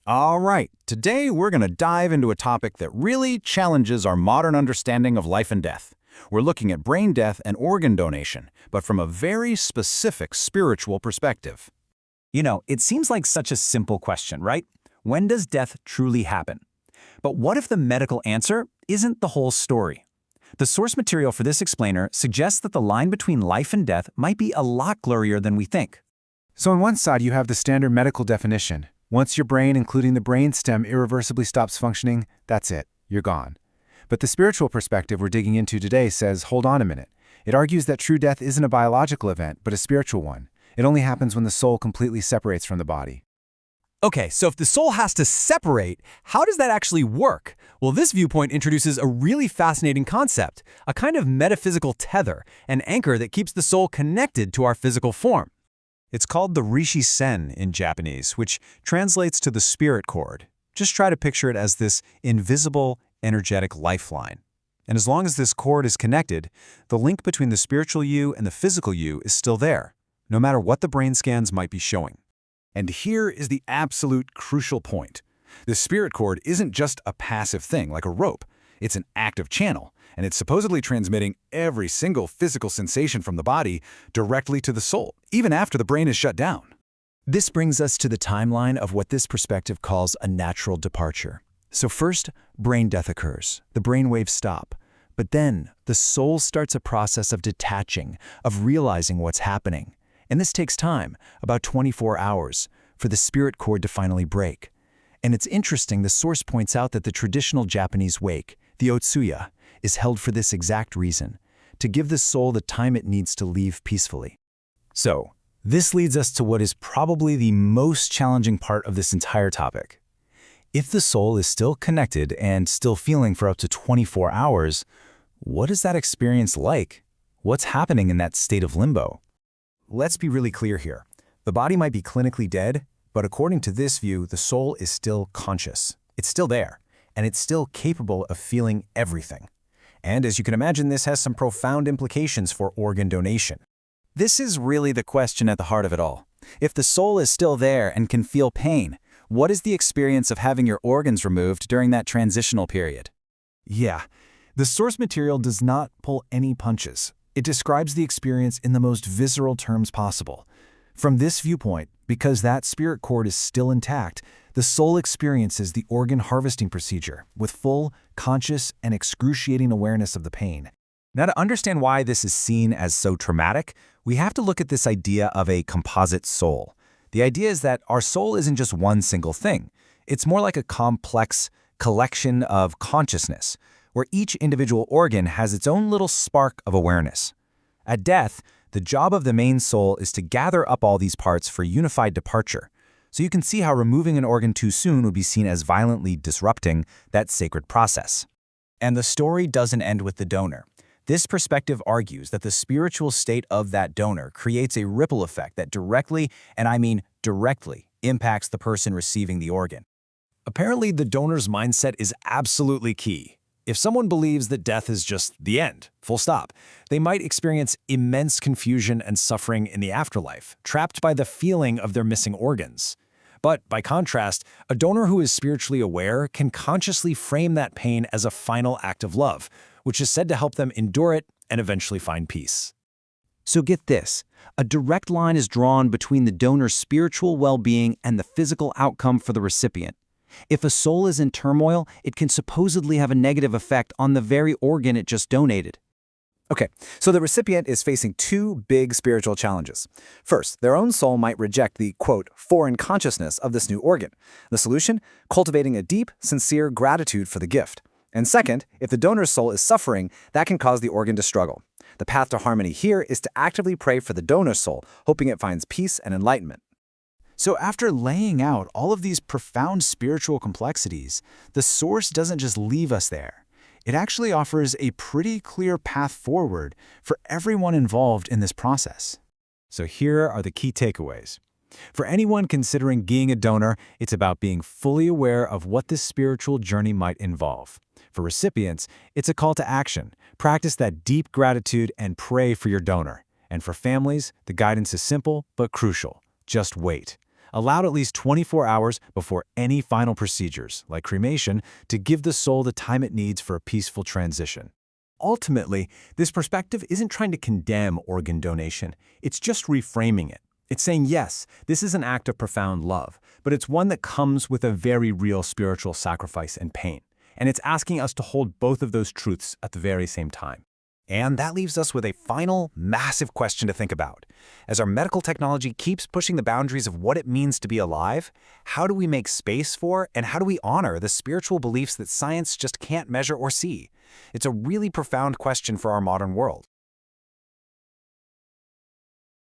All right, today we're going to dive into a topic that really challenges our modern understanding of life and death. We're looking at brain death and organ donation, but from a very specific spiritual perspective. It seems like such a simple question, right? When does death truly happen? But what if the medical answer isn't the whole story? The source material for this explainer suggests that the line between life and death might be a lot blurrier than we think. So on one side, you have the standard medical definition. Once your brain, including the brainstem, irreversibly stops functioning, that's it, you're gone. But the spiritual perspective we're digging into today says, hold on a minute. It argues that true death isn't a biological event, but a spiritual one. It only happens when the soul completely separates from the body. Okay, so if the soul has to separate, how does that actually work? Well, this viewpoint introduces a really fascinating concept, a kind of metaphysical tether, an anchor that keeps the soul connected to our physical form. It's called the Rishi-sen in Japanese, which translates to the spirit cord. Just try to picture it as this invisible, energetic lifeline. And as long as this cord is connected, the link between the spiritual you and the physical you is still there, no matter what the brain scans might be showing. And here is the absolute crucial point. The spirit cord isn't just a passive thing like a rope. It's an active channel, and it's supposedly transmitting every single physical sensation from the body directly to the soul, even after the brain is shut down. This brings us to the timeline of what this perspective calls a natural departure. So first, brain death occurs. The brain waves stop. But then, the soul starts a process of detaching, of realizing what's happening. And this takes time, about 24 hours, for the spirit cord to finally break. And it's interesting, the source points out that the traditional Japanese wake, the Otsuya, is held for this exact reason, to give the soul the time it needs to leave peacefully. So, this leads us to what is probably the most challenging part of this entire topic. If the soul is still connected and still feeling for up to 24 hours, what is that experience like? What's happening in that state of limbo? Let's be really clear here. The body might be clinically dead, but according to this view, the soul is still conscious. It's still there, and it's still capable of feeling everything. And as you can imagine, this has some profound implications for organ donation. This is really the question at the heart of it all. If the soul is still there and can feel pain, what is the experience of having your organs removed during that transitional period? Yeah, the source material does not pull any punches. It describes the experience in the most visceral terms possible. From this viewpoint, because that spirit cord is still intact, the soul experiences the organ harvesting procedure with full, conscious, and excruciating awareness of the pain. Now, to understand why this is seen as so traumatic, we have to look at this idea of a composite soul. The idea is that our soul isn't just one single thing. It's more like a complex collection of consciousness, where each individual organ has its own little spark of awareness. At death, the job of the main soul is to gather up all these parts for unified departure. So you can see how removing an organ too soon would be seen as violently disrupting that sacred process. And the story doesn't end with the donor. This perspective argues that the spiritual state of that donor creates a ripple effect that directly, and I mean directly, impacts the person receiving the organ. Apparently, the donor's mindset is absolutely key. If someone believes that death is just the end, full stop, they might experience immense confusion and suffering in the afterlife, trapped by the feeling of their missing organs. But by contrast, a donor who is spiritually aware can consciously frame that pain as a final act of love, which is said to help them endure it and eventually find peace. So get this, a direct line is drawn between the donor's spiritual well-being and the physical outcome for the recipient. If a soul is in turmoil, it can supposedly have a negative effect on the very organ it just donated. Okay, so the recipient is facing two big spiritual challenges. First, their own soul might reject the, quote, foreign consciousness of this new organ. The solution? Cultivating a deep, sincere gratitude for the gift. And second, if the donor's soul is suffering, that can cause the organ to struggle. The path to harmony here is to actively pray for the donor's soul, hoping it finds peace and enlightenment. So after laying out all of these profound spiritual complexities, the source doesn't just leave us there. It actually offers a pretty clear path forward for everyone involved in this process. So here are the key takeaways. For anyone considering being a donor, it's about being fully aware of what this spiritual journey might involve. For recipients, it's a call to action. Practice that deep gratitude and pray for your donor. And for families, the guidance is simple but crucial. Just wait. allowed at least 24 hours before any final procedures, like cremation, to give the soul the time it needs for a peaceful transition. Ultimately, this perspective isn't trying to condemn organ donation, it's just reframing it. It's saying, yes, this is an act of profound love, but it's one that comes with a very real spiritual sacrifice and pain. And it's asking us to hold both of those truths at the very same time. And that leaves us with a final, massive question to think about. As our medical technology keeps pushing the boundaries of what it means to be alive, how do we make space for and how do we honor the spiritual beliefs that science just can't measure or see? It's a really profound question for our modern world.